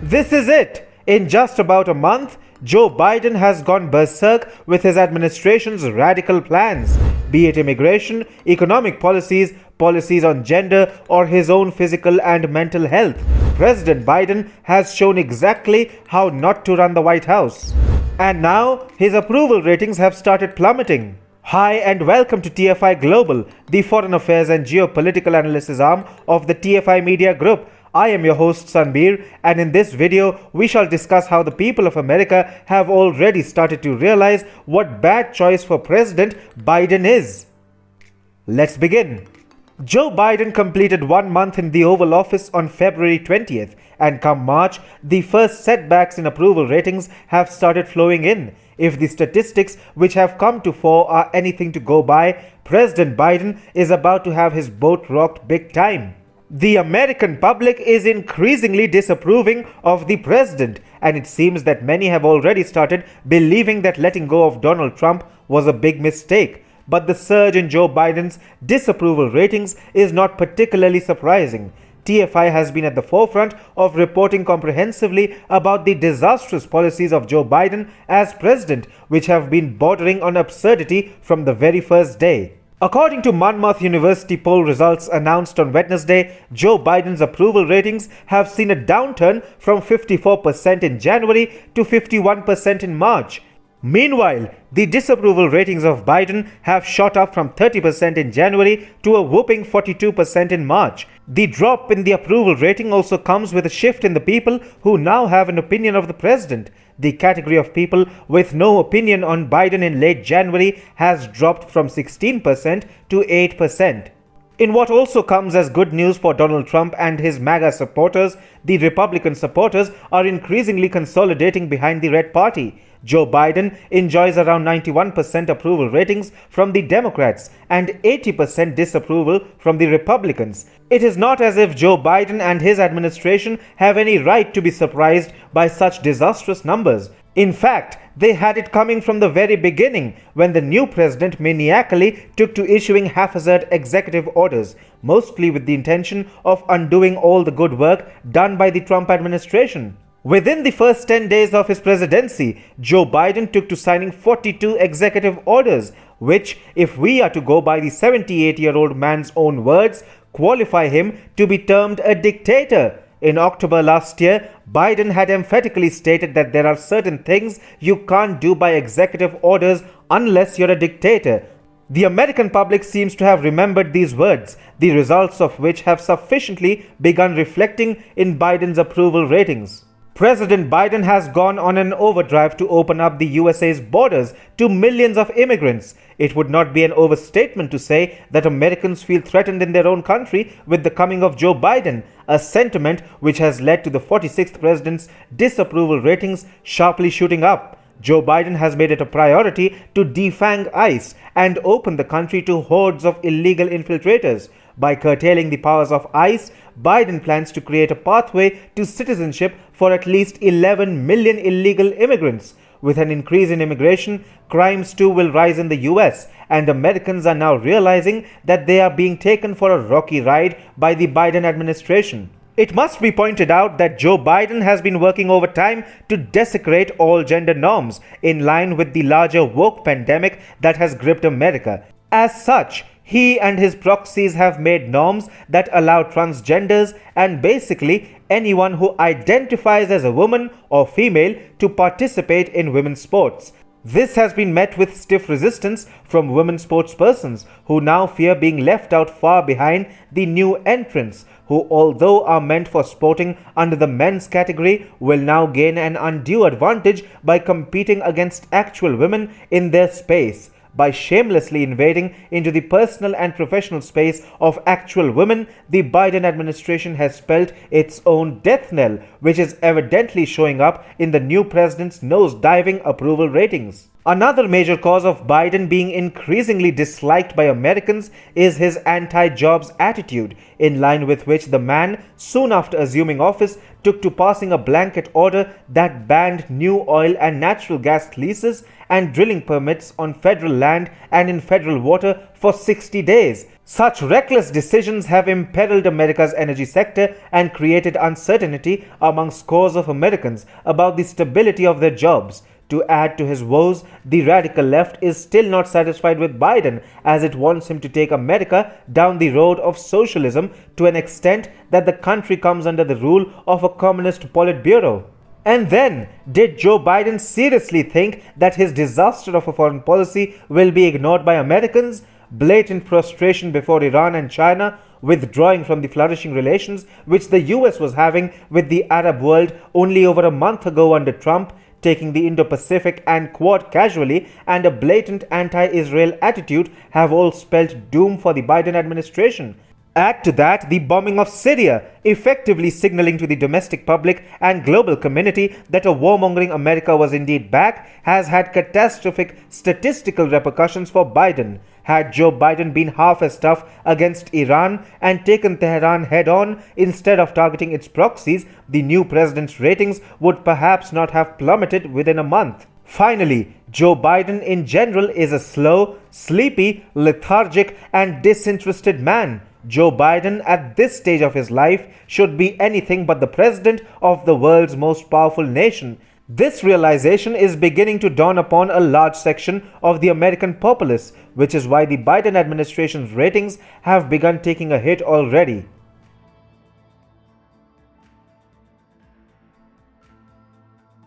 This is it. In just about a month, Joe Biden has gone berserk with his administration's radical plans, be it immigration, economic policies, policies on gender, or his own physical and mental health. President Biden has shown exactly how not to run the White House. And now, his approval ratings have started plummeting. Hi and welcome to TFI Global, the foreign affairs and geopolitical analysis arm of the TFI Media Group. I am your host Sanbir, and in this video we shall discuss how the people of America have already started to realize what bad choice for President Biden is. Let's begin. Joe Biden completed 1 month in the Oval Office on February 20th, and come March, the first setbacks in approval ratings have started flowing in. If the statistics which have come to fore are anything to go by, President Biden is about to have his boat rocked big time. The American public is increasingly disapproving of the president, and it seems that many have already started believing that letting go of Donald Trump was a big mistake. But the surge in Joe Biden's disapproval ratings is not particularly surprising. TFI has been at the forefront of reporting comprehensively about the disastrous policies of Joe Biden as president, which have been bordering on absurdity from the very first day. According to Monmouth University poll results announced on Wednesday, Joe Biden's approval ratings have seen a downturn from 54% in January to 51% in March. Meanwhile, the disapproval ratings of Biden have shot up from 30% in January to a whopping 42% in March. The drop in the approval rating also comes with a shift in the people who now have an opinion of the president. The category of people with no opinion on Biden in late January has dropped from 16% to 8%. In what also comes as good news for Donald Trump and his MAGA supporters, the Republican supporters are increasingly consolidating behind the Red Party. Joe Biden enjoys around 91% approval ratings from the Democrats and 80% disapproval from the Republicans. It is not as if Joe Biden and his administration have any right to be surprised by such disastrous numbers. In fact, they had it coming from the very beginning when the new president maniacally took to issuing haphazard executive orders, mostly with the intention of undoing all the good work done by the Trump administration. Within the first 10 days of his presidency, Joe Biden took to signing 42 executive orders, which, if we are to go by the 78-year-old man's own words, qualify him to be termed a dictator. In October last year, Biden had emphatically stated that there are certain things you can't do by executive orders unless you're a dictator. The American public seems to have remembered these words, the results of which have sufficiently begun reflecting in Biden's approval ratings. President Biden has gone on an overdrive to open up the USA's borders to millions of immigrants. It would not be an overstatement to say that Americans feel threatened in their own country with the coming of Joe Biden, a sentiment which has led to the 46th president's disapproval ratings sharply shooting up. Joe Biden has made it a priority to defang ICE and open the country to hordes of illegal infiltrators. By curtailing the powers of ICE, Biden plans to create a pathway to citizenship for at least 11 million illegal immigrants. With an increase in immigration, crimes too will rise in the US, and Americans are now realizing that they are being taken for a rocky ride by the Biden administration. It must be pointed out that Joe Biden has been working overtime to desecrate all gender norms, in line with the larger woke pandemic that has gripped America. As such, he and his proxies have made norms that allow transgenders and basically anyone who identifies as a woman or female to participate in women's sports. This has been met with stiff resistance from women sportspersons who now fear being left out far behind the new entrants, who, although are meant for sporting under the men's category, will now gain an undue advantage by competing against actual women in their space. By shamelessly invading into the personal and professional space of actual women, the Biden administration has spelled its own death knell, which is evidently showing up in the new president's nose-diving approval ratings. Another major cause of Biden being increasingly disliked by Americans is his anti-jobs attitude, in line with which the man, soon after assuming office, took to passing a blanket order that banned new oil and natural gas leases and drilling permits on federal land and in federal water for 60 days. Such reckless decisions have imperiled America's energy sector and created uncertainty among scores of Americans about the stability of their jobs. To add to his woes, the radical left is still not satisfied with Biden, as it wants him to take America down the road of socialism to an extent that the country comes under the rule of a communist Politburo. And then, did Joe Biden seriously think that his disaster of a foreign policy will be ignored by Americans? Blatant prostration before Iran and China, withdrawing from the flourishing relations which the US was having with the Arab world only over a month ago under Trump, taking the Indo-Pacific and Quad casually, and a blatant anti-Israel attitude have all spelled doom for the Biden administration. Add to that the bombing of Syria, effectively signaling to the domestic public and global community that a warmongering America was indeed back, has had catastrophic statistical repercussions for Biden. Had Joe Biden been half as tough against Iran and taken Tehran head-on instead of targeting its proxies, the new president's ratings would perhaps not have plummeted within a month. Finally, Joe Biden in general is a slow, sleepy, lethargic, and disinterested man. Joe Biden at this stage of his life should be anything but the president of the world's most powerful nation. This realization is beginning to dawn upon a large section of the American populace, which is why the Biden administration's ratings have begun taking a hit already.